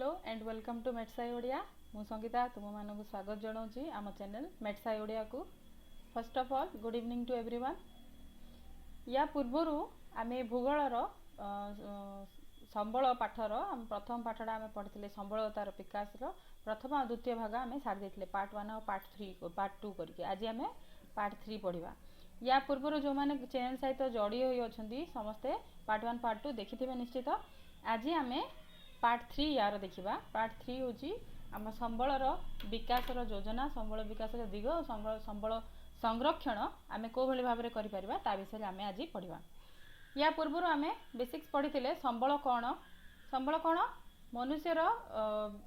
Hello and welcome to मेटसाई ओडिया। मु संगीता तुम मानक स्वागत जनाऊँगी आम चैनल मेटसाई ओडिया को। First of all good evening to everyone. या पूर्वर आम भूगोलर संबल पाठर प्रथम पाठटा आम पढ़ी संबल तार विकास प्रथम और द्वितीय भाग आम सारी देते पार्ट 1 और पार्ट 2 करके आज आम पार्ट 3 पढ़ा। या पूर्वर जो मैंने चैनल सहित जोड़ी हुई अच्छा समस्ते पार्ट 1 पार्ट 2 देखि निश्चित। आज आम पार्ट 3 यार देखा। पार्ट 3 हूँ आम संबलर विकास योजना, संबल विकास दिग और संबल संरक्षण आम कौ भाई भाव में कर विषय आम आज पढ़ा। या पूर्वर आम बेसिक्स पढ़ी संबल कौन। संबल कौन मनुष्यर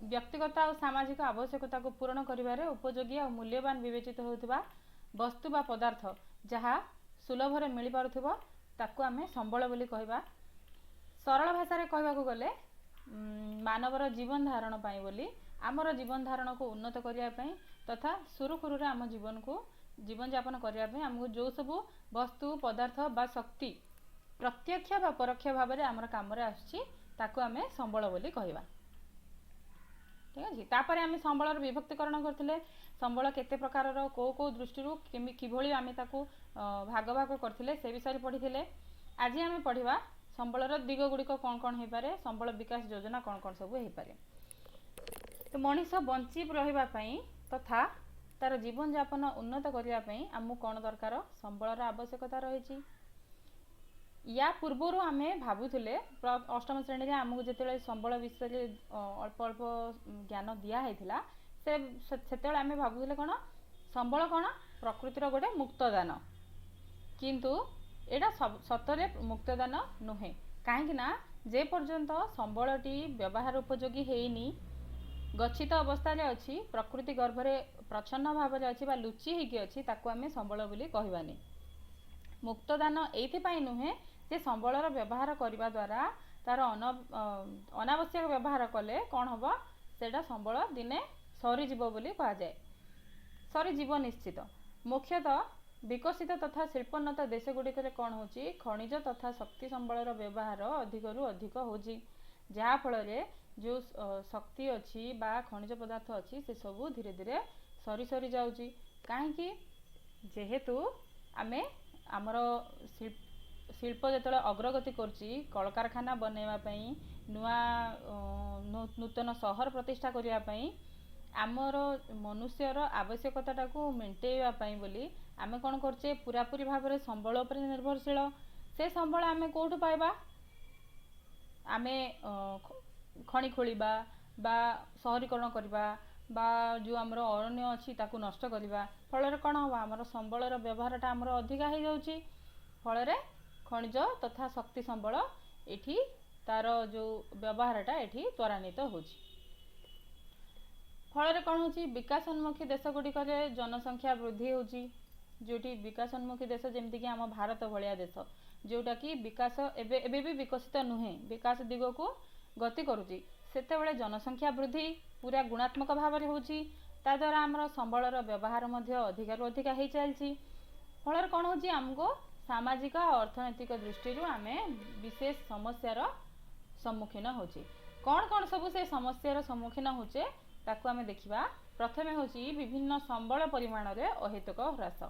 व्यक्तिगत और सामाजिक आवश्यकता को पूरण करिबारे उपयोगी और मूल्यवान विवेचित होता वस्तु बा पदार्थ जहाँ सुलभ मिल पारुथिबो ताकू आम संबल बोली कहबा। सरल भाषा रे कहबाकू गले मानवर जीवन धारण पाई बोली आमर जीवन धारण को उन्नत करने तथा सुरुखुरु आम जीवन को जीवन यापन करने आमको जो सब वस्तु पदार्थ बा शक्ति प्रत्यक्ष बा परोक्ष भाव में आमर काम आसू आम संबल बोली कहबा। ठीक अच्छे। तापर आम संबलर विभक्तिकरण करते संबल केते प्रकार कौ कौ दृष्टि किभली आम ताकू भाग भाग करते से विषय पढ़ी। आज आम पढ़ा संबलर दिग गुड़िक कौन कौन हो पारे, संबल विकास योजना कौन कौन सब हो पारे। तो मनीष बंची रही तथा तार जीवन यापन उन्नत करने आमको कौन दरकार संबलर आवश्यकता रही। या पूर्वर आम भावुले अष्टम श्रेणी में आमको जिते संबल विषय अल्प अल्प ज्ञान दिखाई से आम भावुले कौन संबल कौन प्रकृतिर गोटे मुक्तदान, किंतु एटा सतरे मुक्तदान नुहे कहीं जे पर्यंत संबलटी व्यवहार उपयोगी हेनी गच्छित अवस्था अच्छी प्रकृति गर्भरे प्रच्छन्न भाव में अच्छी लुचि होगी अच्छी ताकू आम संबल बोली कहबानी। मुक्तदान ये नुहे जे संबलर व्यवहार करने द्वारा तार अनावश्यक व्यवहार कले कौन हम सेटा संबल दिने सरीजीव बोली कह जाए। सरीजीव निश्चित। मुख्यतः विकसित तथा शिल्पोन्नत देश गुड़िक कौन हो खनिज तथा शक्ति संबलर व्यवहार अधिक रु अधिक हो जहाँ फल जो शक्ति अच्छी बा खनिज पदार्थ अच्छी से सब धीरे धीरे सरी सरी जाऊँगी कहीं जेहेतु आमे आमर शिल्प जो अग्रगति करुच्ची कलकारखाना बनवाई नुआ नूतन सहर प्रतिष्ठा करने आमर मनुष्यर आवश्यकता को मेन्टेवाई बोली आमे कौन करचे पूरापूरी भाव में संबल पर निर्भरशील। से संबल आमे कौटू पाइबा आमे खଣି खोलिबा बा सहरीकरण करबा बा जो आमर अरण्य अच्छी ताकू नष्ट करबा फल कौन हम आमर संबलर व्यवहारटा आमर अधिका हो जाउची फल खनिज तथा शक्ति संबल एठी तार जो व्यवहारटा एठी त्वरान्वित होची। फल कौन हो विकासोन्मुखी देश गुड़िक जनसंख्या वृद्धि होची जोटी विकासोन्मुखी देश जमती कि आम भारत भाया देश जोटा कि विकास एबे भी विकसित नुहे विकास दिग को गति करुच्ची सेतेबेले जनसंख्या वृद्धि पूरा गुणात्मक भाव में होची ता द्वारा आमर संबलर व्यवहार अधिक रु अधिक हो चलती। फल कौन हो आमको सामाजिक और अर्थनैतिक दृष्टि आम विशेष समस्यार सम्मुखीन होची। कौन कौन सब से समस्यार सम्मुखीन होचे ताकू आम देखा। प्रथमे होची विभिन्न संबल परिमाण रे अहेतुक ह्रास।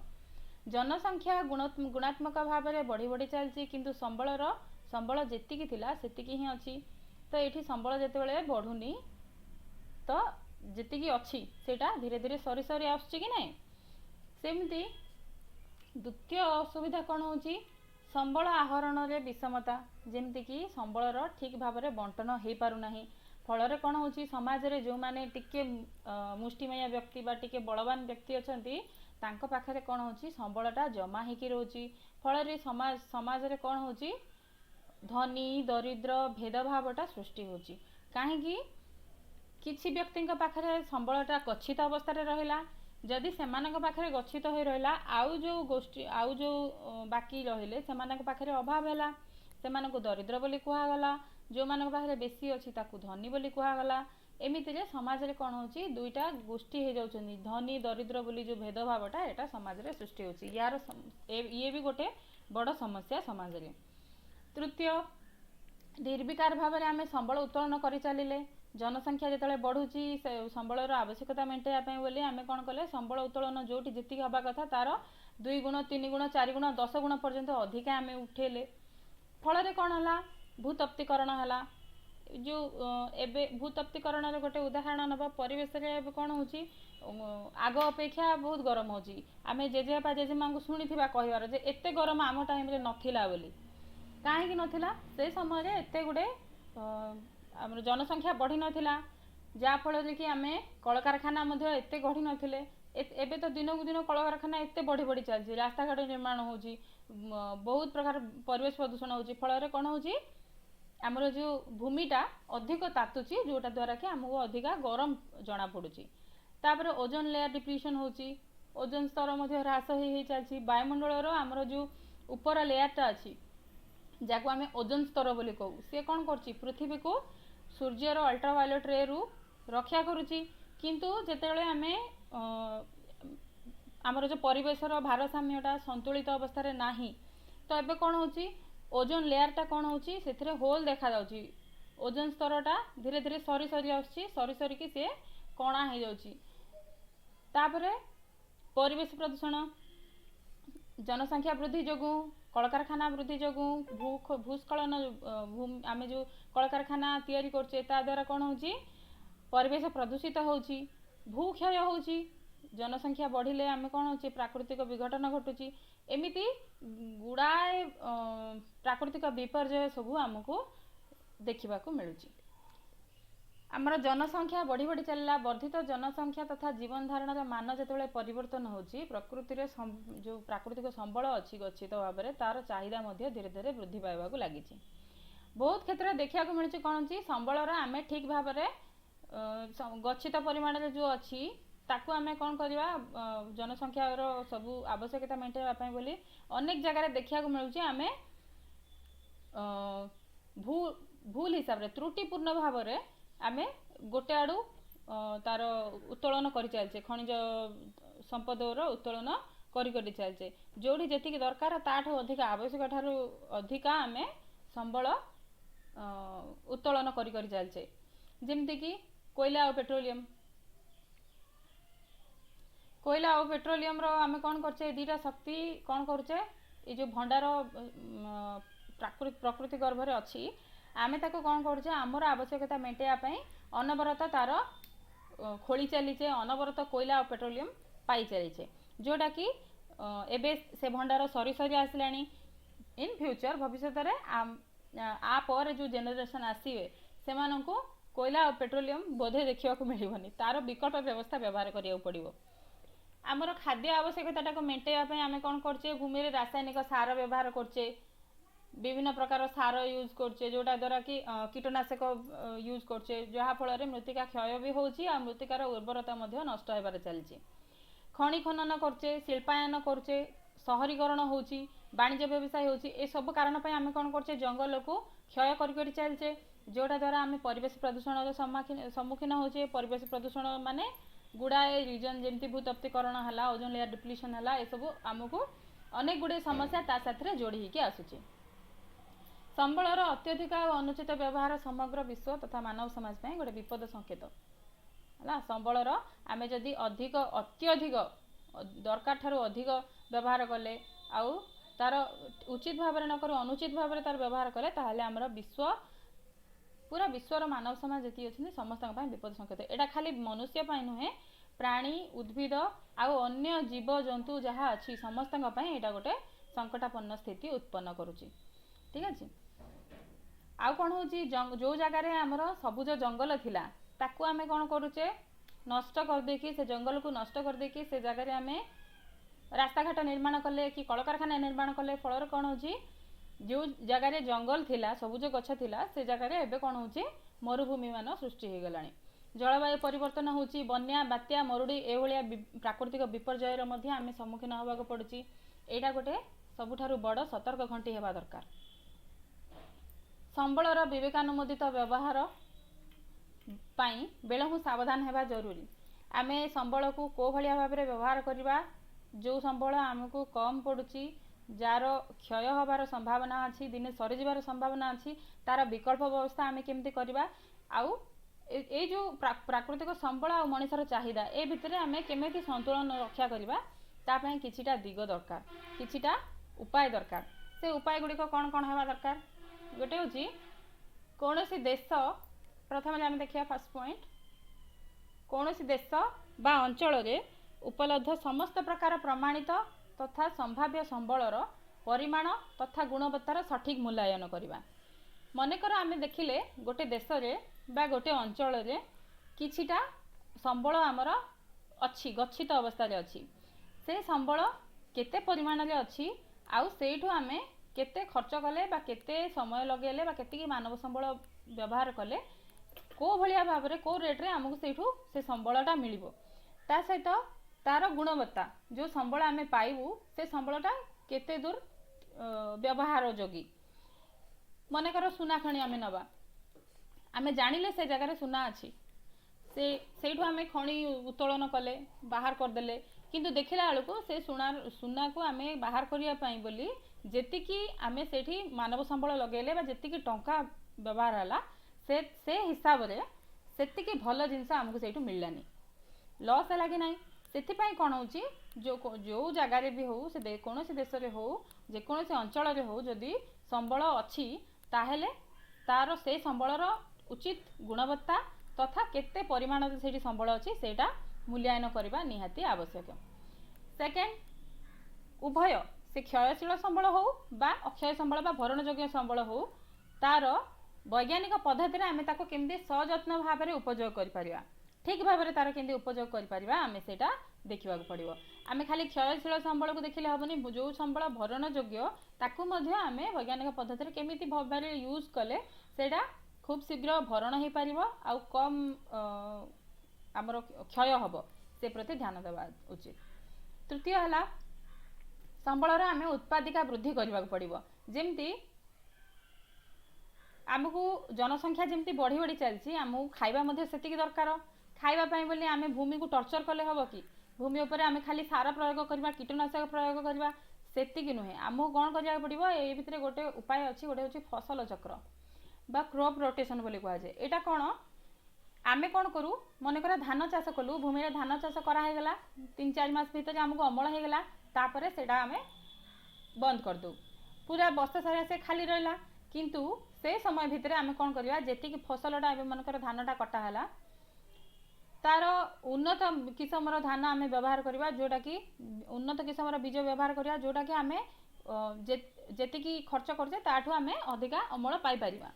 जनसंख्या गुणात्मक भाव में बढ़ी बढ़ी चलती किंतु संबल जेतिकी थिला सेतिकी ही अच्छी। तो ये संबल जिते बढ़ुनी तो जेतिकी अच्छी सेटा धीरे धीरे सरी सरी आसुची कि नहीं। सेमती द्वितीय असुविधा कौन हो संबल आहरण रे विषमता जेमती कि संबलर ठीक भाव में बंटन हो पारुना फल कौन हो समाज रे जो माने टिके मुष्टिमय व्यक्ति बा टिके बलवान व्यक्ति अछंती तांको पाखरे कौन हो संबलटा जमा होकी रोची फल समाज रे कौन हो धनी दरिद्र भेदभावटा सृष्टि होची कहीं किछि व्यक्ति पाखरे संबलटा गच्छित अवस्था रहिला जदि सेमानक पाखरे गच्छित हो रहिला आउ जो गोष्ठी आउ जो बाकी रहिले सेमानक पाखरे अभाव हैला सेमानक दरिद्र बोली कुहागला जो मान पाखे बेसी अच्छी ताकू धनी बोली कुहागला। एमिति समाज रे कौन हो दुईटा गोष्ठी हो जाउछन्ती धनी दरिद्र बोली जो भेदभावटा एटा समाज रे सृष्टि होची यार ये भी गोटे बड़ समस्या समाज रे। तृतीय निर्विकार भाव में आम संबल उत्तोलन कर चलिले जनसंख्या जिते बढ़ुची संबलर आवश्यकता मेटाइवाई बोली आम कौन कले संबल उत्तोलन जो जी हवा कथा तार 2 गुण 3 गुण 4 गुण 10 गुण पर्यंत अधिका आम उठेले फल कौन है भूतप्तीकरण है जो एबे भूतप्तीकरण गोटे उदाहरण नवा परिवेश कौन हो आग अपेक्षा बहुत गरम होची आम जेजेबापा जेजेमा को शुणी कहबार जे एते गरम आम टाइम रे नथिला बोली कहीं नथिला से समय एते गुड़े आम जनसंख्या बढ़ी नाला जहाँफल कि आम कलकारखाना एते गढ़ी नथिले एबे तो दिन को दिन कलकारखाना एते बढ़ी बढ़ी चलती रास्ता घाट निर्माण होची बहुत प्रकार परिवेश प्रदूषण होची फल कौन होची आमर जो भूमिटा अधिक तातुची जोटा द्वारा कि आमको अधिका गरम जना पड़ुची तापर ओजोन लेयर डिप्लीशन होची ओजोन स्तर ह्रास हो चलती वायुमंडल आमर जो ऊपर लेयरटा अच्छी जहाँ आम ओजोन स्तर बोली कहू सी कौन कर पृथ्वी को सूर्यर अल्ट्रावायोलेट रे रु रक्षा करुच्ची किंतु जितेबाला आम आमर जो परिवेशर भारसाम्यटा संतुलित अवस्था नहीं तो एबे कौन होची ओजोन लेयरटा कौन होची से होल देखा जाउची ओजोन स्तरटा धीरे धीरे सरी सरी आसुची सरी सरी की सी कणा हो जाउची तापरे परिवेश प्रदूषण जनसंख्या वृद्धि जोगु कलकारखाना वृद्धि जोगु भूस्खलन आम जो कलकारखाना तैयारी करछे ता द्वारा कौन होची परिवेश प्रदूषित होची भूक्षय होची जनसंख्या बढ़िले आम कौन होची प्राकृतिक विघटन घटुची एमिति गुड़ाए प्राकृतिक विपर्यय सबू आमको देखा मिलूँ आमर जनसंख्या बढ़ी बढ़ी चलला वर्धित जनसंख्या तथा जीवन धारण मान जो परिवर्तन होची प्रकृति जो प्राकृतिक संबल अच्छी गच्छित भाव में तार चाहिदा धीरे धीरे वृद्धि पाइबा लगी बहुत क्षेत्र में देखा मिलूँ कौन संबलर आम ठीक भाव में गच्छित परिमाण जो अच्छी ताकू आम कौन करवा जनसंख्यार सबू आवश्यकता मेटाइवाई बोली अनेक जगह देखा मिलूँ आम भूल हिसाब से त्रुटिपूर्ण भाव में आम गोटे आड़ू तार उत्तोलन कर चलचे खनिज संपदर उत्तोलन कर चलचे जोड़ी जी दरकार ताठू अधिक आवश्यक ठारू अधिका आम संबल उत्तोलन कर चलचे जमती कि कोयला और पेट्रोलियम कोयला और पेट्रोलियम रो आम कौन करचे दीटा शक्ति कौन करचे ये जो भंडार प्रकृति गर्भरे अच्छी आमे ताको कौन करछे आमर आवश्यकता मेटाइवाई अनवरत तार खोली चलीचे अनवरत कोयला और पेट्रोलियम पाई चलीचे जोटा कि एबे से भंडार सरी सरी आसलानी इन फ्यूचर भविष्य में आ पर जो जेनेरेशन आसीबे सेमानंको कोयला और पेट्रोलियम बोधे देखा मिलबनी तार विकट व्यवस्था व्यवहार करिया पड़िबो आमर खाद्य आवश्यकता मेटाइवाई आम कौन करछे भूमि रे रासायनिक सार व्यवहार करछे विभिन्न प्रकार सार यूज करछे जोटा द्वारा कि कीटनाशक यूज करछे जहाँ फल रे मृत्तिका क्षय भी होची आ मृत्तिकार उर्वरता नष्ट होबार चलची खनि खनन करछे शिल्पायन करछे शहरीकरण होची वाणिज्य व्यवसाय होची ए सब कारण पे आम कौन करछे जंगल को क्षय कर चलचे जोटा द्वारा आम परिवेश प्रदूषण सम्मुखीन होचे परिवेश प्रदूषण माने गुड़ाए रिजन जमती भूतप्तीकरण है ओजोन लेयर डिप्लीशन है ये सब आमको अनेक गुड़े समस्या ता साथ जोड़ी होकर आसुची संबलर अत्यधिक और अनुचित व्यवहार समग्र विश्व तथा मानव समाज में गोटे विपद संकेत है संबलर आम जदि अधिक अत्यधिक दरकार ठारू अधिक व्यवहार कले आउ तार उचित भाव में नक अनुचित भाव में तार व्यवहार कले ताहले आमर विश्व पूरा विश्वर मानव समाज जी अच्छी समस्त विपद संकेत एटा खाली मनुष्य नुहे प्राणी उद्भिद आउ अन्य जीव जंतु जहाँ अच्छी समस्त यहाँ गोटे संकटापन्न स्थिति उत्पन्न करुच्ची ठीक अच्छे आउ कौन हो जो जगार आमर सबुज जंगल थिला ताकू आमे कौन करुचे नष्ट कर देकी से जंगल को नष्ट कर देकी से जगार आमे रास्ता घाट निर्माण कले कि कलकारखाना निर्माण कले फल कौन हो जो जगार जंगल थिला सबुज गछ थिला से जगार एबे कौन हो मरुभूमि मान सृष्टि हो गलानी जलवायु परिवर्तन होची बन्या बात्या मरुड़ी एभलिया प्राकृतिक विपर्ययर मध्य आमे सम्मुखीन होबाक पड़ुची एटा गोटे सबुठारु बड़ सतर्क घंटी हेबा दरकार संबलर विवेकानुमोदित व्यवहार पाई बेलहु सावधान हेबा जरूरी आमे संबल को को भलिया भाव में व्यवहार करवा जो संबल आमको कम पड़ुची जार क्षय होबार संभावना अच्छी दिने सरीजार संभावना अच्छी तार विकल्प व्यवस्था आम केमती करवा आउ ये जो प्राकृतिक संबल आ मनुष्यर चाहिदा ए भितर आम केमी संतुलन रक्षा करवा तापाई किछिटा दिग दरकार किछिटा उपाय दरकार से उपाय गुड़िक कौन कौन होगा दरकार गोटे हूँ कौन सी देश प्रथम आम देखिए फर्स्ट पॉइंट कौन सी देश बा अंचल उपलब्ध समस्त प्रकार प्रमाणित तथा संभाव्य संबलर परिमाण तथा गुणवत्तार सठिक मूल्यांकन करवा मनकर आम देखिले गोटे देश बा गोटे अंचल किछिटा संबल आमर अच्छी गच्छित अवस्था अच्छी से संबल केते परिमाण अच्छी आउ सेठू आम केते खर्च कले बा केते समय लगेले बा केतिकी मानव संबल व्यवहार कले को भलिया भाव में को रेट्रे आमको सेठू से संबलटा मिलिबो ता सहित तार गुणवत्ता जो संबल आम पाइबू से संबलटा केते दूर व्यवहार जोगी मनकर सुना खणी आम नवा आम जानिले से जगार सुना अच्छी से आम खणी उत्तोलन कले बाहर करदेले किंतु देखला बेलू से सुना को आम बाहर करने बोली जेतिकी आम से मानव संबल लगेले जेतिकी टंका व्यवहार है से हिसाब रे सेतिकी भल जिनस आमको से मिललानी लॉस है कि नहीं से कौन हो जो जगार भी हो से कौन देश में हो जेकोसी अंचल हो जदि संबल अच्छी ताहेले तार से संबलर उचित गुणवत्ता तथा केते परिमाण से संबल अच्छी सेटा मूल्यांकन करने निहाती आवश्यक सेकेंड उभय से क्षयशील संबल हो बा अक्षय संबल बा भरणयोग्य संबल हो तार वैज्ञानिक पद्धति आम केमती सजत्न भाव में उपयोग कर ठीक भाव में तार केमती उपयोग कर आम से देखा पड़ो आम खाली क्षयशील संबल को देखले हेनी जो संबल भरणयोग्य ताकू आम वैज्ञानिक पद्धति केमी भाव में यूज कले सेटा खूब शीघ्र भरण हो पार आउ कम आमर क्षय हम से प्रति ध्यान देवा उचित तृतीय है संबलर आम उत्पादिका वृद्धि करने पड़ो जमती आमको जनसंख्या जमती बढ़ी बढ़ी चलती आमको खाइबा से दरकार खाइबापी बोली आम भूमि को टर्चर कले हम कि भूमि उपर आम खाली सार प्रयोग करवा कीटनाशक प्रयोग करवा सेतिकी नुहे आमको कौन करा पड़ो ये भितर गोटे उपाय अच्छी गोटे हूँ फसल चक्र बा क्रॉप रोटेशन बोली कहुए यहाँ कौन आमे कौन करूँ मनकर धान चाष कलु भूमि में धान चाष करागला 3-4 मास भीतर आमको अमल होगला तापर से आम बंद करदे पूरा वर्ष सारा से खाली रहा किंतु से समय भितर आम कौन करवा जी फसलटा मनकर धानटा कटाला तार उन्नत किस्मर धान आम व्यवहार करवा जोटा कि उन्नत किस्मर बीज व्यवहार करवा जोटा कि आम जी खर्च करछे ताठू आम अधिका अमल पाई परिबा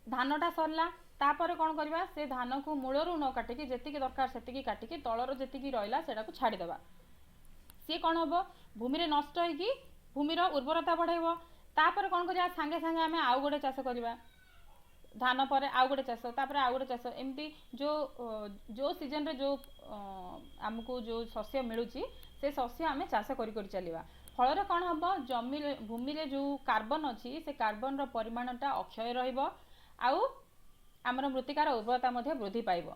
धानटा सरला तापर कौन करवा से धान को मूलरू न काटिकी जी दरकार से काटिकी तलर जी रहा से छाड़देवा सी कौन हम भूमि में नष्ट होगी भूमिर उर्वरता बढ़ेब तापर कौन करवा सांगे सांगे आम आउ गोटे चाष करवा धान पर आउ गोटे चाष तापर आउ गोटे चाष एमती जो सीजन रे जो आमको जो शस्य मिलूँ से शस्य आम चाष कर चलवा फल कौन हम जमी भूमि रे जो कार्बन अच्छी से कार्बन परिमाणटा अक्षय रु आमर मृत्तिकार उर्वरता वृद्धि पाइब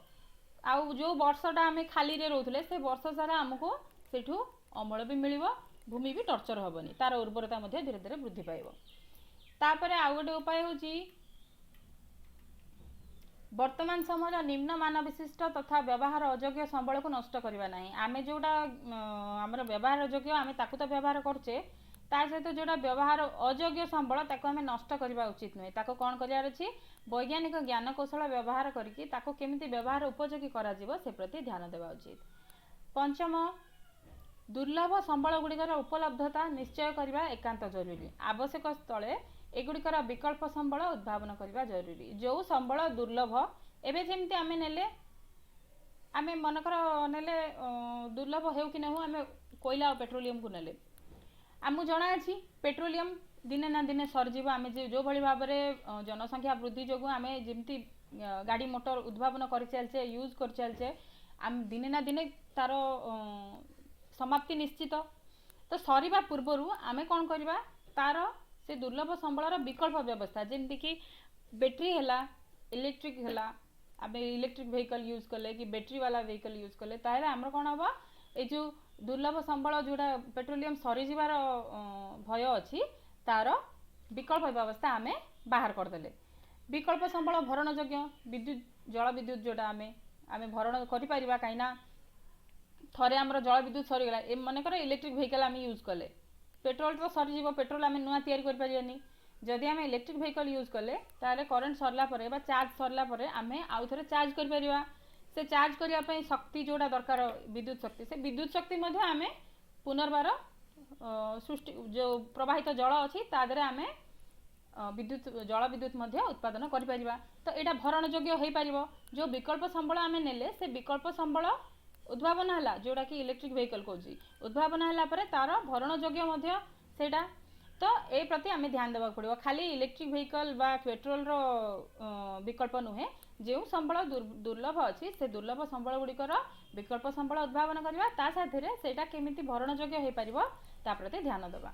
आउ जो वर्षटा आम खाली रे रोथुले से वर्ष सारा आमको सेठू अमल भी मिल भूमि भी टर्चर हेनी तार उर्वरता धीरे धीरे वृद्धि पाइब तापर आउ गोटे उपाय हूँ वर्तमान समय निम्न मान विशिष्ट तथा व्यवहार अयोग्य संबल को नष्ट करवा नहीं आम जोटा आमर व्यवहार योग्य आम ताकू तो व्यवहार करचे ता सहित जोटा व्यवहार अयोग्य संबल ताको आम नष्ट करवा उचित नुहे ताको कौन करार अच्छी वैज्ञानिक ज्ञान कौशल व्यवहार करके ताको केमिति व्यवहार उपयोगी करा जीवो से प्रति ध्यान देवा उचित पंचम दुर्लभ संबल गुड़िकर उपलब्धता निश्चय करने एकांत जरूरी आवश्यक स्थले एगुड़िकर विकल्प संबल उद्भावन करने जरूरी जो संबल दुर्लभ एवं जमी आम ने आम मनकर ने दुर्लभ हो कि न आम कोयला और पेट्रोलियम को नेले आमको जना अच्छी पेट्रोलियम दिने ना दिने सरजीव आम जो भाई भाव में जनसंख्या वृद्धि जो आम जमी गाड़ी मोटर उद्भावन कर चलचे यूज कर चलचे आम दिने ना दिने तार समाप्ति निश्चित तो सरीबा पूर्वर आम कौन करवा तार से दुर्लभ संबलर विकल्प व्यवस्था जमती कि बैटेरी है इलेक्ट्रिक है आम इलेक्ट्रिक व्हीकल यूज कले कि बैटेरी वाला व्हीकल यूज कले ताहले आमर कौन हम ये जो दुर्लभ संबल जोड़ा पेट्रोलियम सरीजार भय अच्छी तार विकल्प व्यवस्था आम बाहर करदे विकल्प संबल भरण योग्य विद्युत जल विद्युत जोटा आम भरण कर कहीं थरे आमर जल विद्युत सरीगला मनकर इलेक्ट्रिक व्हीकल आम यूज कले पेट्रोल तो सरीज पेट्रोल आम नुआ तैयारी कर जदि आम इलेक्ट्रिक व्हीकल यूज कले ताले करंट सरला परे बा चार्ज सरला परे आमे आउ थरे चार्ज कर परिबा से चार्ज करने शक्ति जोड़ा दरकार विद्युत शक्ति से विद्युत शक्ति आम पुनर्बार सृष्टि जो प्रवाहित जल अच्छी तादरे आम विद्युत जल विद्युत उत्पादन कर तो यहाँ भरण योग्य हो पार जो विकल्प संबल आम नेले से विकल्प संबल उद्भावन है जोड़ा कि इलेक्ट्रिक व्हीकल कौन उद्भावन है तार भरण योग्य सेटा तो ए प्रति आम ध्यान देवा पड़ो खाली इलेक्ट्रिक व्हीकल बा पेट्रोल रो विकल्प नुहे जो संबल दुर्लभ अच्छी से दुर्लभ संबल गुड़िकर विकल्प संबल उद्भावन करवा ता साथे सेटा केमिति भरण योग्य हो पार ता प्रति ध्यान देवा।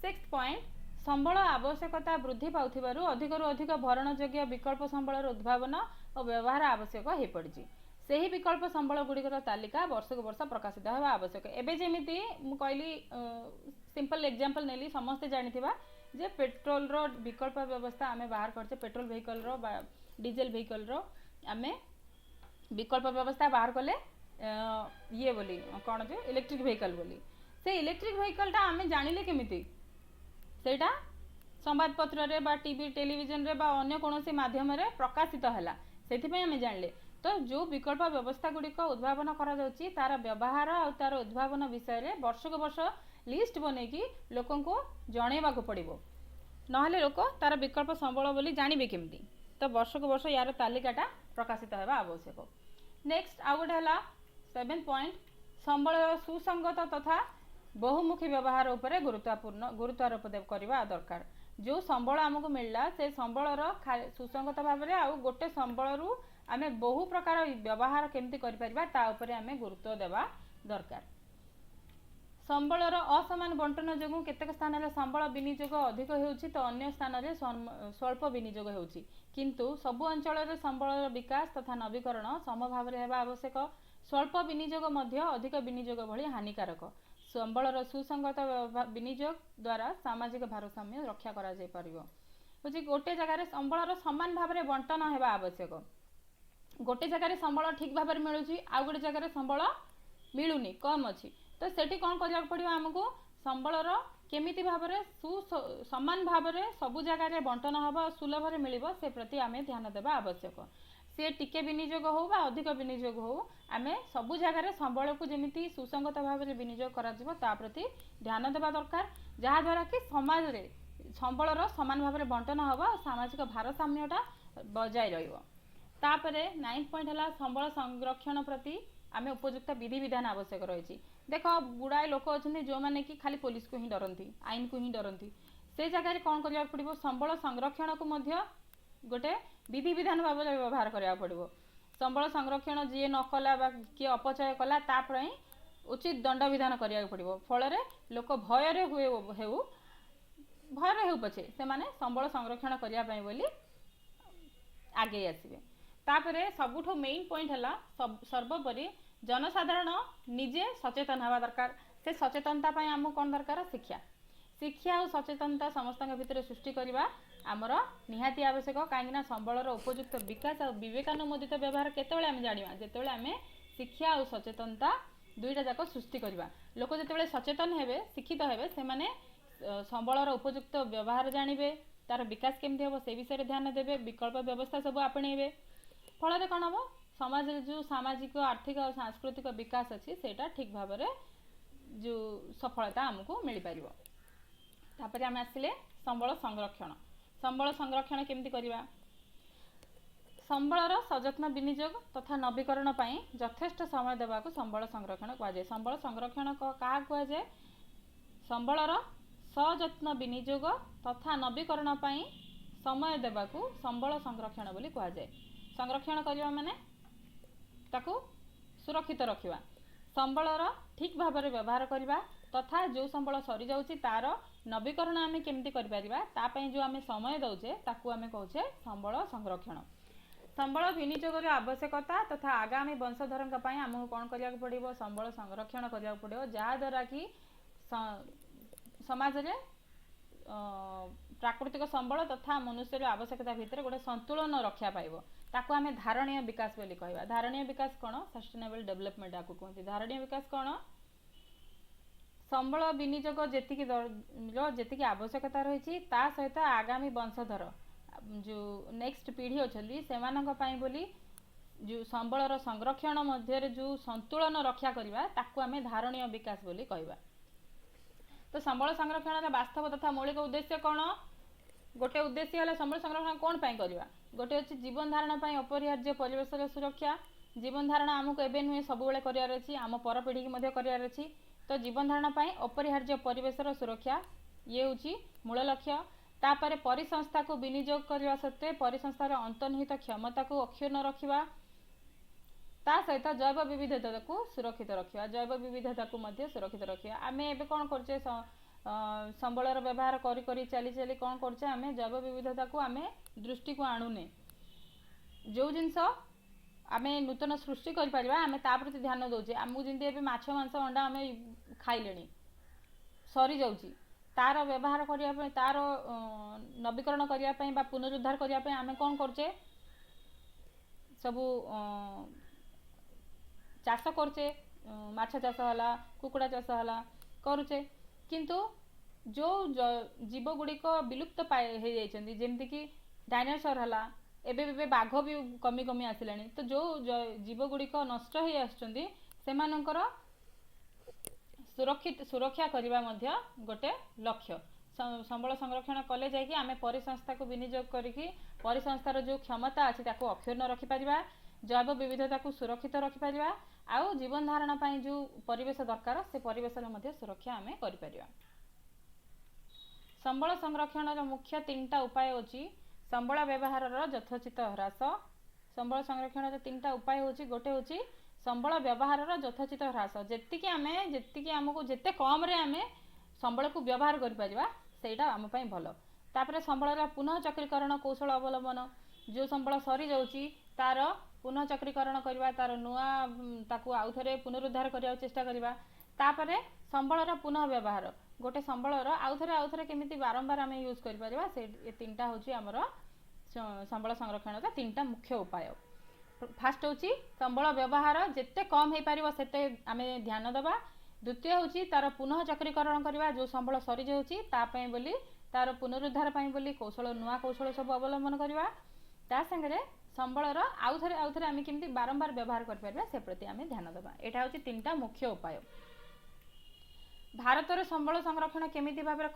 6th पॉइंट संबल आवश्यकता वृद्धि पाउथिबारु अधिकरु अधिक भरण योग्य विकल्प संबल उद्भावन और व्यवहार आवश्यक हो पड़ी से ही विकल्प संबल गुड़िकर तालिका वर्ष को वर्ष प्रकाशित होगा आवश्यक एवं जमी कहली सिंपल एग्जांपल नेली समस्ते जानिथिबा जे पेट्रोल रो विकल्प व्यवस्था आमे बाहर करछे पेट्रोल व्हीकल रो बा डीजल व्हीकल रो आमे विकल्प व्यवस्था बाहर कले ये बोली कौन जो इलेक्ट्रिक व्हीकल बोली से इलेक्ट्रिक व्हीकल टा आमे जानिले केमिति सेटा संवाद पत्र रे बा टीवी टेलीविजन रे बा अन्य कोनोसी माध्यम रे प्रकाशित हैला सेथिपय आमे जानले तो जो विकल्प व्यवस्था गुड़िक उद्भावन करा जाउची तार व्यवहार और तार उद्भावन विषय रे वर्ष को वर्ष लिस्ट बनेकी लोकन को जणेबा को पड़िबो नहले लोक तार विकल्प संबल बोली जानिबे केमती तो वर्ष को वर्ष यार तालिकाटा प्रकाशित होगा आवश्यक। नेक्स्ट आउ गोटे है 7 पॉइंट संबल सुसंगत तथा बहुमुखी व्यवहार उपरे गुरुत्वारोप करवा दरकार जो संबल आमको मिलला से संबलर सुसंगत भाव में आउ गोटे संबल आमे बहु प्रकार व्यवहार केमती करिपरिबा ता उपरे आमे गुरुत्व देवा दरकार। संबलर असमान बंटन जोगु केतेक स्थान रे संबल विनियोग अधिक होउछि तो अन्य स्थान रे स्वल्प विनियोग होउछि किंतु सबु अंचल रे संबलर विकास तथा नवीकरण समभाव रे हेबा आवश्यक स्वल्प विनियोग मध्य अधिक विनियोग भली हानिकारक संबलर सुसंगत विनियोग द्वारा सामाजिक भारसाम्य रक्षा करा जाय परिबो होछि गोटे जगह रे संबलर समान भाव रे बंटन हेबा आवश्यक गोटे जगह संबल ठीक भाव में मिलूँ आउ गोटे जगह संबल मिलूनी कम अच्छी तो सेठी कौन करिया पड़िबो हमको संबलर केमिति भाव में समान भाव में सबु जगह बंटन हबा सुलभ रे मिलिबो से प्रति आमे ध्यान देबा आवश्यक सी टिके विनियोग हो बा अधिक विनियोग हो आमे सबु जगह संबल को जमिति सुसंगत भाव में विनियोग करा जिवो ता प्रति ध्यान देबा दरकार जहा द्वारा कि समाज रे संबलर समान भाव में बंटन हबा सामाजिक भारसाम्यटा बजाय रहिबो। तापरे 9th पॉइंट है संबल संरक्षण प्रति आमे उपयुक्त विधि विधान आवश्यक रही देख गुड़ाए लोक अच्छा जो मैंने कि खाली पुलिस को ही डरती आईन को ही डरती से जगह कौन करा पड़ो संबल संरक्षण को मध्य गोटे विधि विधान भाव में व्यवहार करा पड़ो संबल संरक्षण जी न कला किए अपचय कला तापई उचित दंड विधान करा पड़ो फल लोक भय भय पछे से माने संबल संरक्षण करने बोली आगे आसवे। तापरे सबुठो मेन पॉइंट है सर्वोपरि जनसाधारण निजे सचेतन हवा दरकार से सचेतनता पाई आमको कौन दरकार शिक्षा शिक्षा और सचेतनता समस्त भितर सृष्टि करवा आमर निहाती आवश्यक कहीं संबलर उपयुक्त विकास और विवेकानुमोदित व्यवहार केतबेले आम जानिबा जेतेबेले आमे शिक्षा और सचेतनता दुईटा जाक सृष्टि करवा लोक जेतेबेले सचेतन हेबे शिक्षित हेबे से माने संबलर उपयुक्त व्यवहार जानिबे तार विकास केमती हम से विषय ध्यान देवे विकल्प व्यवस्था सब आपणेबे फल कौन हम समाज जो सामाजिक आर्थिक और सांस्कृतिक विकास अच्छी सेटा ठीक भाव में जो सफलता आमको मिल पार। तापर आम आसिले संबल संरक्षण केमती करवा संबलर सजत्न विनियोग तथा नवीकरण पाई यथेष्ट समय देवा संबल संरक्षण कहुए संबल संरक्षण क्या कहुए संबलर सजत्न विनियोग तथा नवीकरण पाई समय देवा संबल संरक्षण बोली कहुए संरक्षण करवा माने ताकू सुरक्षित रखिबा संबलर ठीक भाव में व्यवहार करवा तथा जो संबल सरी जाउची तार नवीकरण आमे केमती करि परिबा ता पई जो आमे समय दउचे ताकू आमे कहूचे संबल संरक्षण संबल विनियोग आवश्यकता तथा आगामी वंशधर आमको कौन करिया पड़िबो संबल संरक्षण करिया पड़िबो जहा द्वारा कि समाज रे प्राकृतिक संबल तथा मनुष्य आवश्यकता भितर गोटे संतुलन रक्षा पाइब ताकू आमे धारणीय विकास बोली कहबा। धारणीय विकास कोन सस्टेनेबल डेवलपमेंट आकू कहते। धारणीय विकास कोन संबल विनियोग जेतिकी आवश्यकता रही ता सहित आगामी वंशधर जो नेक्स्ट पीढ़ी अच्छी से बोली जो संबलर संरक्षण मध्य जो संतुलन रक्षा करवा ताकू आमे धारणीय विकास बोली कहबा। तो संबल संरक्षण वास्तव तथा मौलिक उद्देश्य कौन गोटे उद्देश्य है संबल संरक्षण कौन पाई करवा गोटे अच्छी जीवन धारण पाई अपरिहार्य परिवेश सुरक्षा। जीवन धारण आमको एवं नुहे सब करार अच्छी आम पर पीढ़ी की करार अच्छी। तो जीवन धारण पाई अपरिहार्य परिवेश सुरक्षा ये हूँ मूल लक्ष्य। तापर परिसंस्था को विनियोग करने सत्वे परिसंस्थार अंतर्निहित क्षमता को अक्षुण्ण रखा ता सहित जैव विविधता को सुरक्षित रखा। जैव विविधता को सुरक्षित रखा। आम एवं कौन करचे संबलर व्यवहार करी चली चली कौन करचे आम जैव विविधता को आम दृष्टि को आणुने जो जिनस आम नूतन सृष्टि कर आम ता प्रति ध्यान दौचे। आमको जमी माछ मांस अंडा आम खाइले सरी जाऊँगी तार व्यवहार करने तार नवीकरण करने पुनरुद्धार करने आम कौन करचे सबू चाष करचे माछ चाष है कुकुड़ा चाष है करुचे किंतु जो जीव गुड़िक विलुप्त हो जमीक डायनासोर है एवं बाघ भी कमी कमी आसिला। तो जो जीव गुड़िक नष्ट हो आसुच्चर सुरक्षा करने गोटे लक्ष्य। संबल संरक्षण कले जाकि आम परिसंस्था को विनियोग करिकी परिसंस्थार जो क्षमता अच्छी ताको अक्षुण्ण रखिपर जैव विविधता को सुरक्षित रखिपर आउ जीवन धारण पाई जो परिवेश दरकार से परिवेश सुरक्षा आम कर। संबल संरक्षण मुख्य 3टा उपाय होची संबल व्यवहार यथोचित ह्रास। संबल संरक्षण 3टा उपाय होची गोटे होची संबल व्यवहार यथोचित ह्रास जेतिकी आमको जेते कम रे आमे संबल को व्यवहार कर परिबा सेटा आम पई भलो। तापर संबलर पुनः चक्रीकरण कौशल अवलंबन जो संबल सरी जाउची तार पुनः चक्रीकरण करवा तार नुआ ताकू आउ थे पुनरुद्धार करने चेष्टा करवा। तापर संबलर पुनः व्यवहार गोटे संबलर आउ थे केमिति बारंबार आम यूज कर परिबा से 3टा होची आमर संबल संरक्षण 3टा मुख्य उपाय। फास्ट होची संबल व्यवहार जिते कम हो पार से आम ध्यान दबा। द्वितीय होची तार पुनः चक्रीकरण करवा जो संबल सरी जाउची तापई बोली तार पुनरुद्धार पाई बोली कौशल नुआ कौशल सब अवलंबन करवा। ता संगे संबलर आउ थे आम केमती बारंबार व्यवहार कर से प्रति आम ध्यान दबा। यहाँ हूँ 3टा मुख्य उपाय। भारत में संबल संरक्षण केमिति भाव में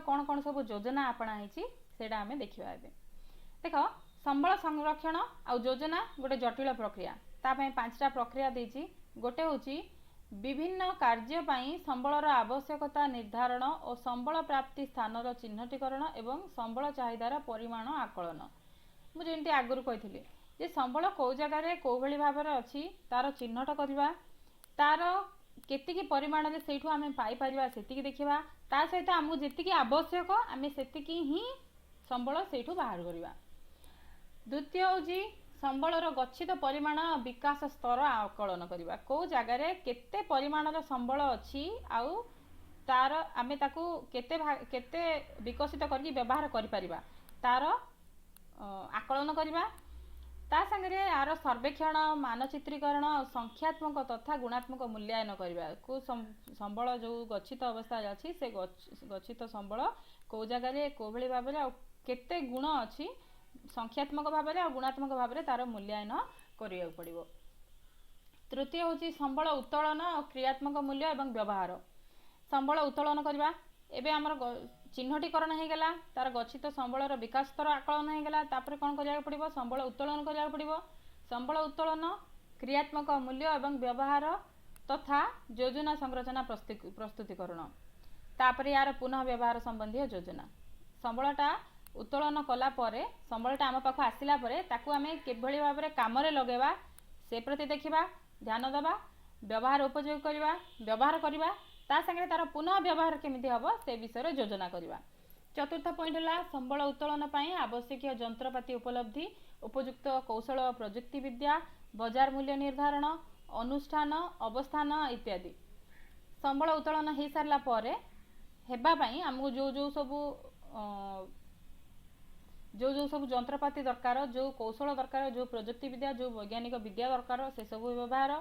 कौन कौन सब योजना आपणाई सेटा आम देखा। देख संबल संरक्षण आ योजना गोटे जटिल प्रक्रिया तापाई 5टा प्रक्रिया देछि। गोटे हूँ विभिन्न कार्य संबलर आवश्यकता निर्धारण और संबल प्राप्ति स्थानर चिन्हटीकरण एवं संबल चाहिदार परिमाण आकलन। मुझे आगुरी कही जे संबल कौ जगार कौ भाई भाव में अच्छी तार चिन्हट करवा तार केतिकी परिमाण में से आम पाइपर से देखा ता सहित आमको जी आवश्यक आम से ही संबल से बाहर करवा। द्वितीय हूँ संबलर गच्छित परिमाण विकास स्तर आकलन करवा कौ जगार केते परिमाणर संबल अच्छी आउ तार आमे ताकू केते विकसित करके व्यवहार करिपरिबा तार आकलन करवा। ता संगे यार सर्वेक्षण मानचित्रीकरण संख्यात्मक तथा गुणात्मक मूल्यांकन करवा को संबल जो गच्छित अवस्था अच्छी से गच्छित संबल कौ जगार कौ भाई भाव में केते गुण अच्छी संख्यात्मक भाव में और गुणात्मक भाव में तार मूल्यांकन करिया पड़िबो। तृतीय हूँ संबल उत्तोलन और क्रियात्मक मूल्य एवं व्यवहार। संबल उत्तोलन करवा एबे आमर चिन्हटीकरण हो गला तार गच्छित संबलर विकास स्तर आकलन हो गला तापर कौन करिया पड़िबो संबल उत्तोलन करिया पड़िबो। संबल उत्तोलन क्रियात्मक मूल्य एवं व्यवहार तथा योजना संरचना प्रस्तुतिकरण तापर यार पुनः व्यवहार संबंधी योजना। संबलटा उत्तोलन कला परे संबलटा आम पाख आसिला परे ताकू आमे केभली भाव में काम रे लगेबा से प्रति देखिबा ध्यान दबा व्यवहार उपयोग करवा व्यवहार करवा ता संगे तार पुनः व्यवहार केमिति हबो से विषय योजना करवा। चतुर्थ पॉइंट है संबल उत्तोलन पाई आवश्यक जंत्रपाति उपलब्धि उपयुक्त कौशल प्रजुक्ति विद्या बजार मूल्य निर्धारण अनुष्ठान अवस्थान इत्यादि। संबल उत्तोलन हो सारा हेबा आमको जो जो सब जो जो सब जंत्रपाति दरकार, जो कौशल दरकार, जो प्रजुक्ति विद्या, जो वैज्ञानिक विद्या दरकार से सब व्यवहार,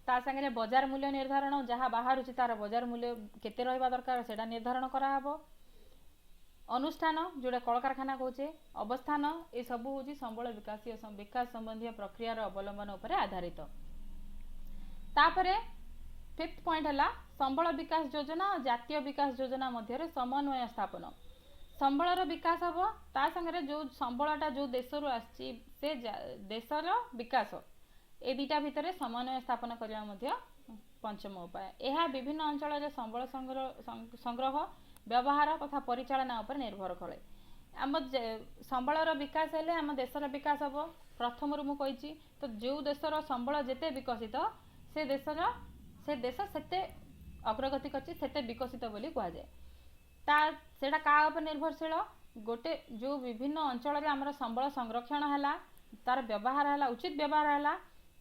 ता संगे बजार मूल्य निर्धारण, जहाँ बाहर तार बजार मूल्य केते रहिबा दरकार सेटा निर्धारण कराहब। अनुष्ठान जोड़ा कलकारखाना कहे, अवस्थान ये सब हूँ संबल विकास संबंधी प्रक्रिया अवलंबन उपर आधारित। तापरे फिफ्थ पॉइंट है संबल विकास योजना और जातीय विकास योजना मध्य समन्वय स्थापन। संबलर विकास हम ता संगे जो संबलटा जो देश रू आसी से देशर विकास ए दुटा भितर समन्वय स्थापन करने पंचम उपाय। यह विभिन्न अंचल संबल संग्रह व्यवहार तथा परिचालना उपर निर्भर करे। आम संबलर विकास हेले आम देशर विकास हम। प्रथम रु मुझे तो जो देशर संबल जिते विकसित से देश सेते अग्रगति करते विकसित बोली कहुए। सेटा का उपर निर्भरशील गोटे जो विभिन्न अंचल आमर संबल संरक्षण है, तार व्यवहार है, उचित व्यवहार है,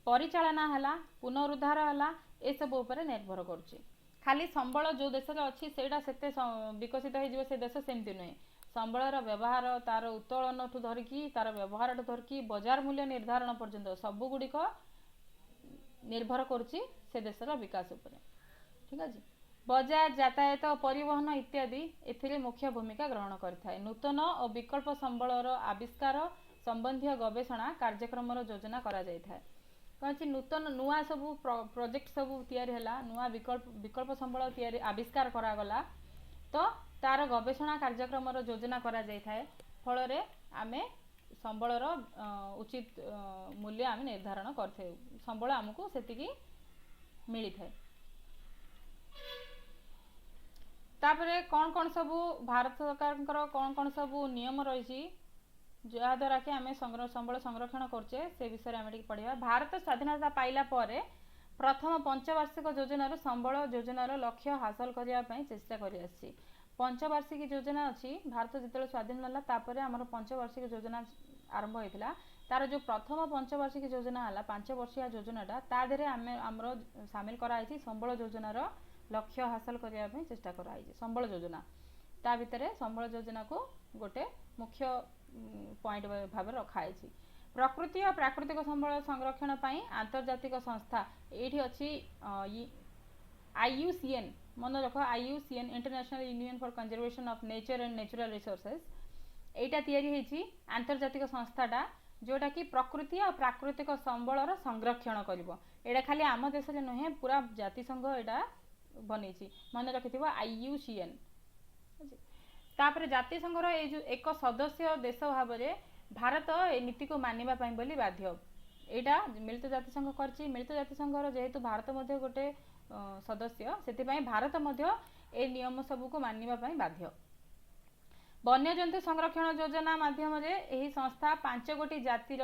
परिचालना है, पुनरुद्धार है, ये सब उपर निर्भर करुच्ची। खाली संबल जो देश अच्छी सेटा सेते विकसित हो से देश सेमती नुहे। संबलर व्यवहार तार उत्तोलन ठू धरिकी तार व्यवहार ठू धरिकी बजार मूल्य निर्धारण पर्यंत सबु गुड़िक निर्भर करुच्ची से देशर विकास उपर। ठीक है। बजार यातायात परिवहन इत्यादि एथिरे मुख्य भूमिका ग्रहण करथाय। नूतन और विकल्प संबलर आविष्कार संबंधी गवेषणा कार्यक्रम योजना करा जायथाय। कौन नूतन नुआ सब प्रोजेक्ट सब तैयारी हैला, नुआ विकल्प संबल तैयारी आविष्कार करागला तो तार गवेषणा कार्यक्रम योजना करा जायथाय। फल रे आमे संबलर उचित मूल्य आमे निर्धारण करथे, संबल आमको सेतिकी मिली थाए। तापरे कौन कौन सब भारत सरकार कौन कौन सब नियम रही जहाँ द्वारा कि आम संबल संरक्षण करचे से विषय में आम पढ़ा। भारत स्वाधीनता पाइला परे प्रथम पंचवार्षिक योजनार संबल योजनार लक्ष्य हासिल करने चेष्टा कर आसी। पंचवार्षिक योजना अच्छी भारत जो स्वाधीन है तापर आम पंचवार्षिक योजना आरंभ होता। तार जो प्रथम पंचवार्षिक योजना है 5 वर्षिया योजनाटा तादे आमर सामिल कराई संबल योजनार लक्ष्य हासिल करने चेष्टा कराई। संबल योजना ता भितर संबल योजना को गोटे मुख्य पॉइंट भाव रखाई। प्रकृति और प्राकृतिक संबल संरक्षण पाई आंतर्जातिक संस्था ये अच्छी IUCN मन रख IUCN international union for conservation of nature and natural resources एटा तैयारी होती आंतर्जातिक संस्थाटा जोटा कि प्रकृति और प्राकृतिक संबलर संरक्षण करिवो। एटा खाली आम देश में नुहे पूरा जातिसंघ एटा बनी मन रखि IUCN। तापर जातिसंघर ये जो एक सदस्य देश भाव में भारत ए नीति को मानिबा पाई बोली बाध्य। एटा मिलित जातिसंघ करछि। मिलित जातिसंघर जेहेतु भारत मध्य गोटे सदस्य से भारत मध्य ए नियम सबू को मानिबा पाई बाध्य। वन्यजंतु संरक्षण योजना माध्यम यही संस्था 5 गोटी जातिर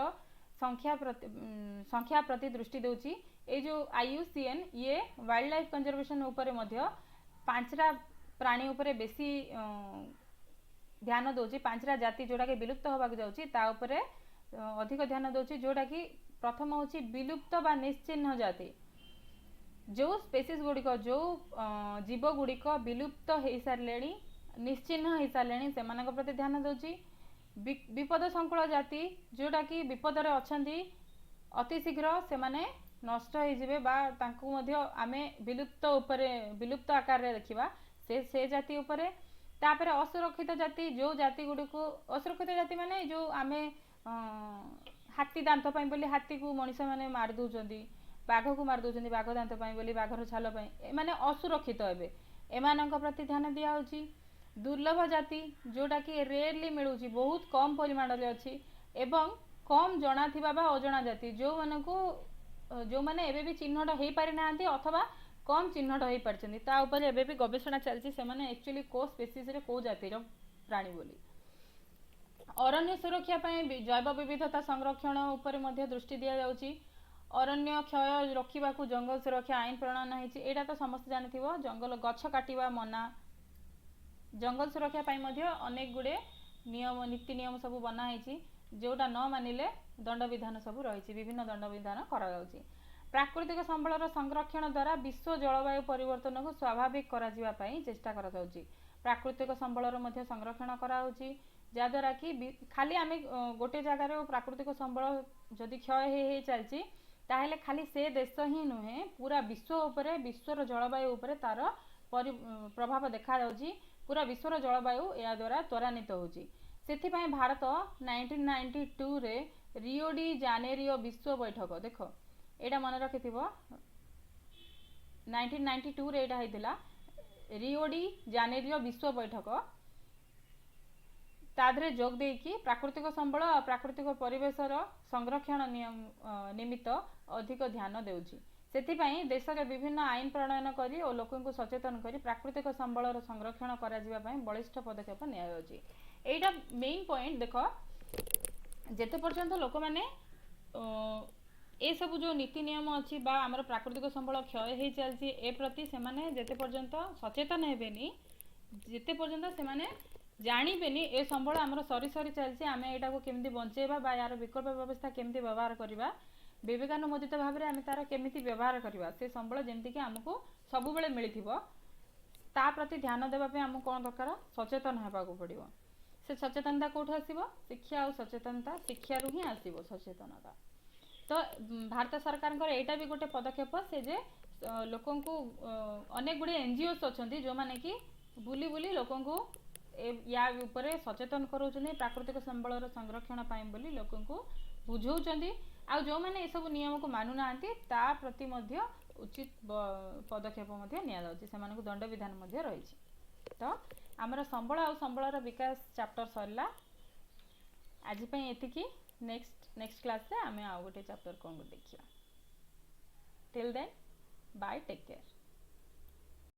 संख्या प्रति दृष्टि देउछि। ये जो IUCN ये वाइल्ड लाइफ कंजर्वेशन उपरे मध्य 5टा प्राणी उपरे बेसी ध्यान दौची। 5टा जाति जोड़ा कि विलुप्त होबाक जाउछि ता उपरे अधिक ध्यान दौची। जोड़ा कि प्रथम होछि विलुप्त बा निश्चिह्न जाति। जो स्पेसीज गुड़िक जो जीव गुड़िक विलुप्त हो सारे निश्चिह्न हो सारे से प्रति ध्यान दौची। विपद संकुल जाति जोड़ा कि विपदरे अछंती अति शीघ्र से माने नष्ट होइजिबे बा तांकु मध्य आमे विलुप्त आकार रे देखिबा से जाति उपरे। तापर असुरक्षित जाति जो जाति गुडी को असुरक्षित जाति माने जो आमे हाथी दांत पाई बोली हाथी को मनीष माने मार दउचंदी, बाघ को मार दउचंदी बाघ दांत पाई बोली बाघर छाल पाई माने असुरक्षित हेबे एमानक प्रति ध्यान दिया होची। दुर्लभ जाति जोटा कि रेयरली मिलूची बहुत कम परिमाण रे अछि एवं कम जना थिबा बा अजना जाति जो माने एबे भी चिन्हट हो पारि नांती अथवा कम चिन्हट हो पारछंती ता ऊपर एबे भी गवेषणा चलछि से माने एक्चुअली को स्पेसीज रे को जातिर प्राणी बोली। अरण्य सुरक्षा पाई जैव विविधता संरक्षण ऊपर मध्य दृष्टि दिया जाउछि। अरण्य क्षय रोकबाकू जंगल सुरक्षा आईन प्रणयन होइछि। एटा तो समस्त जानिथिबो जंगल गछ काटिबा मना। जंगल सुरक्षा पाई मध्य अनेक गुडे नियम नीति नियम सब बना होइछि जोटा न मानिले दंड विधान सब रही। विभिन्न दंड विधान करा जाउछि। प्राकृतिक संबलर संरक्षण द्वारा विश्व जलवायु परिवर्तन को स्वाभाविक करा जिबा पाई चेष्टा करा जाउछि। प्राकृतिक संबलर मध्य संरक्षण करा होछि जहाँद्वारा कि खाली आम गोटे जगार प्राकृतिक संबल जदि क्षय चलती ताहले खाली से देश ही नुहे पूरा विश्व उपरे विश्वर जलवायु उपरे तार प्रभाव देखा जाउची पूरा विश्वर जलवायु या द्वारा त्वरान्वित होची सेथिपाई भारत 1992 रे रियो डी जानेरियो विश्व बैठक देख एटा मन रखिथिबो 1992 रे एटा हैतिला रियो डी जानेरियो विश्व बैठक ताधरे जोग देकी प्राकृतिक संबल और प्राकृतिक परिवेशर संरक्षण निमित्त अधिक ध्यान देउची सेथिपाई देश रे विभिन्न आईन प्रणयन करी और लोकन को सचेतन करी प्राकृतिक संबलर संरक्षण करा जिबा पई बलिष्ठ पदक्षेप निया जाउची एटा मेन पॉइंट देखो जेते पर्यंत लोक माने ए सब जो नीति नियम अच्छी बा आमर प्राकृतिक संबल क्षय हो चलती ए प्रति से माने जेते पर्यंत सचेतन हेबेनी जेते पर्यंत से माने जानिबेनी ए संबल आमर सरी सरी चलती आम एटा को केमती बंचेबा बा यार विकल्प व्यवस्था केमती व्यवहार करबा विवेकानुमोदित भाव में आम तार केमिति व्यवहार करबा से संबल जेमती कि हमको सब बेले मिलिथिबो ता प्रति ध्यान देबा पे हमको कोन दरकार सचेतन हेबा को पड़िबो से सचेतनता कोठो आसीबो शिक्षा और सचेतनता शिक्षा रु ही आसीबो सचेतनता तो भारत सरकार एटा भी गोटे पदक्षेप से जे लोकन को अनेक गुड़े एनजीओस अच्छी जो माने कि बुली बुली लोकन को या उपरे सचेतन करोचनी प्राकृतिक संबलर संरक्षण पाई बोली लोकन को बुझौचंदी आ जो माने ए सब नियम को मानु नांती ता प्रति मध्य उचित पदक्षेप मध्य निया जाउची सेमान को दंड विधान मध्य रहिछि तो आमर संबल आ संबलर विकास चैप्टर सरला आज पई एतिकी नेक्स्ट क्लास से आमे आ गोटे चैप्टर कोन देखिया till then bye take care.